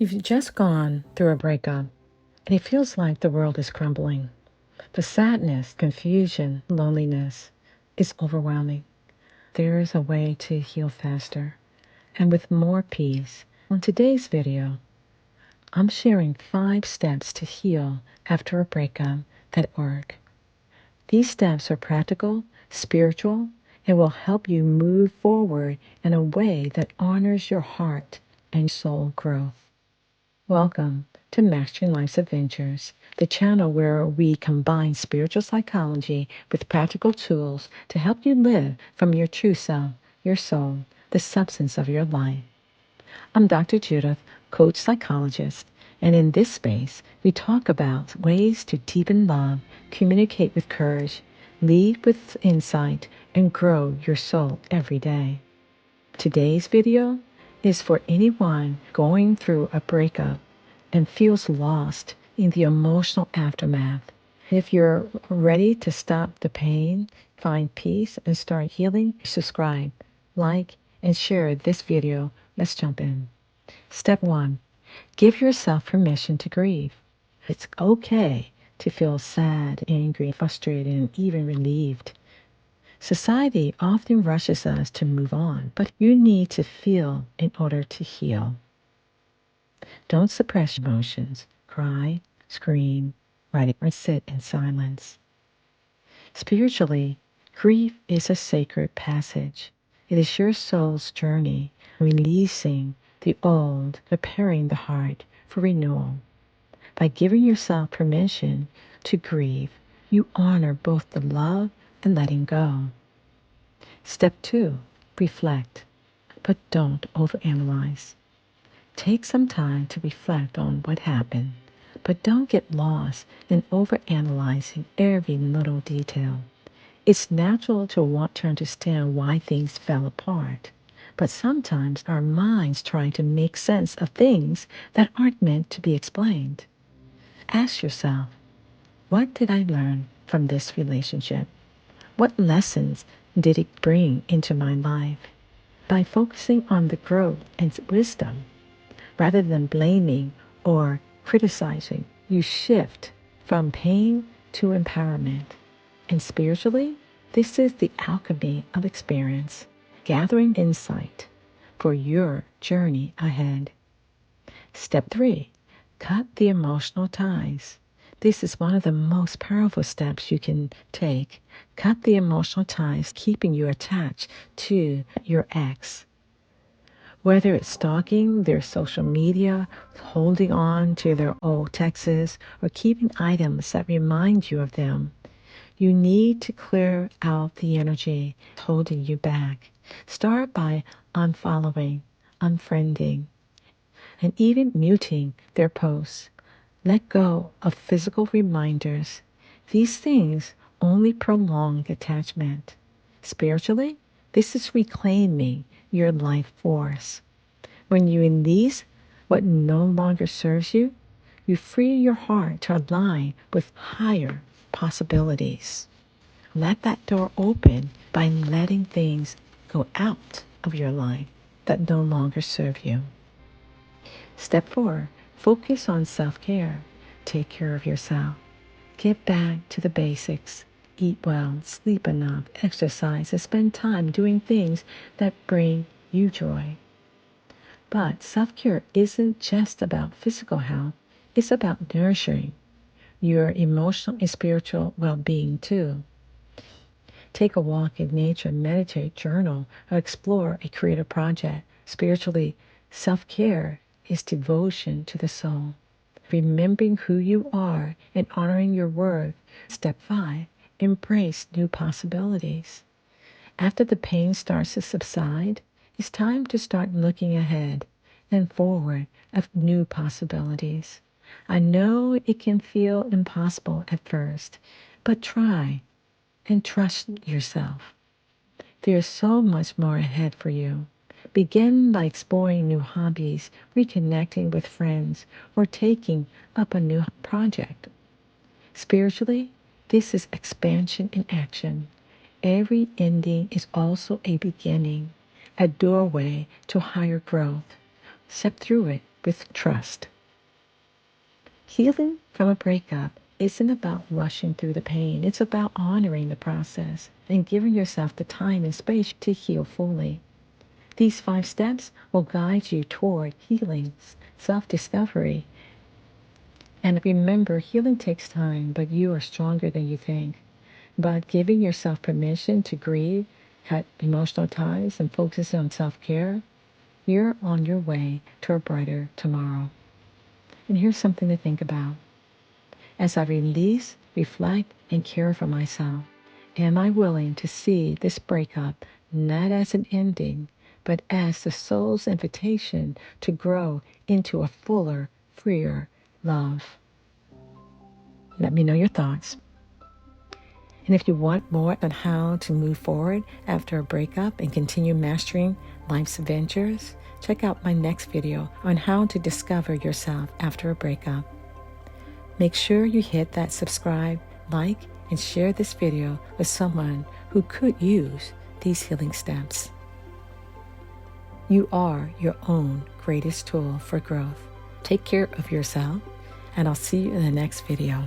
You've just gone through a breakup, and it feels like the world is crumbling. The sadness, confusion, loneliness is overwhelming. There is a way to heal faster and with more peace. On today's video, I'm sharing 5 steps to heal after a breakup that work. These steps are practical, spiritual, and will help you move forward in a way that honors your heart and soul growth. Welcome to Mastering Life's Adventures, the channel where we combine spiritual psychology with practical tools to help you live from your true self, your soul, the substance of your life. I'm Dr. Judith, coach psychologist, and in this space, we talk about ways to deepen love, communicate with courage, lead with insight, and grow your soul every day. Today's video is for anyone going through a breakup and feels lost in the emotional aftermath. If you're ready to stop the pain, find peace, and start healing, subscribe, like, and share this video. Let's jump in. Step 1. Give yourself permission to grieve. It's okay to feel sad, angry, frustrated, and even relieved. Society often rushes us to move on, but you need to feel in order to heal. Don't suppress emotions. Cry, scream, write, or sit in silence. Spiritually, grief is a sacred passage. It is your soul's journey, releasing the old, preparing the heart for renewal. By giving yourself permission to grieve, you honor both the love and letting go. Step 2. Reflect, but don't overanalyze. Take some time to reflect on what happened, but don't get lost in overanalyzing every little detail. It's natural to want to understand why things fell apart, but sometimes our minds try to make sense of things that aren't meant to be explained. Ask yourself, what did I learn from this relationship? What lessons did it bring into my life? By focusing on the growth and wisdom, rather than blaming or criticizing, you shift from pain to empowerment. And spiritually, this is the alchemy of experience, gathering insight for your journey ahead. Step 3. Cut the emotional ties. This is one of the most powerful steps you can take. Cut the emotional ties keeping you attached to your ex. Whether it's stalking their social media, holding on to their old texts, or keeping items that remind you of them, you need to clear out the energy holding you back. Start by unfollowing, unfriending, and even muting their posts. Let go of physical reminders. These things only prolong attachment. Spiritually, this is reclaiming your life force. When you release what no longer serves you, you free your heart to align with higher possibilities. Let that door open by letting things go out of your life that no longer serve you. Step 4. Focus on self-care. Take care of yourself. Get back to the basics. Eat well, sleep enough, exercise, and spend time doing things that bring you joy. But self-care isn't just about physical health. It's about nurturing your emotional and spiritual well-being too. Take a walk in nature, meditate, journal, or explore a creative project. Spiritually, self-care is devotion to the soul. Remembering who you are and honoring your worth. Step 5. Embrace new possibilities. After the pain starts to subside, it's time to start looking ahead and forward of new possibilities. I know it can feel impossible at first, but try and trust yourself. There's so much more ahead for you. Begin by exploring new hobbies, reconnecting with friends, or taking up a new project. Spiritually, this is expansion in action. Every ending is also a beginning, a doorway to higher growth. Step through it with trust. Healing from a breakup isn't about rushing through the pain. It's about honoring the process and giving yourself the time and space to heal fully. These 5 steps will guide you toward healing, self-discovery. And remember, healing takes time, but you are stronger than you think. By giving yourself permission to grieve, cut emotional ties, and focus on self-care, you're on your way to a brighter tomorrow. And here's something to think about. As I release, reflect, and care for myself, am I willing to see this breakup not as an ending, but as the soul's invitation to grow into a fuller, freer love? Let me know your thoughts. And if you want more on how to move forward after a breakup and continue mastering life's adventures, check out my next video on how to discover yourself after a breakup. Make sure you hit that subscribe, like, and share this video with someone who could use these healing steps. You are your own greatest tool for growth. Take care of yourself, and I'll see you in the next video.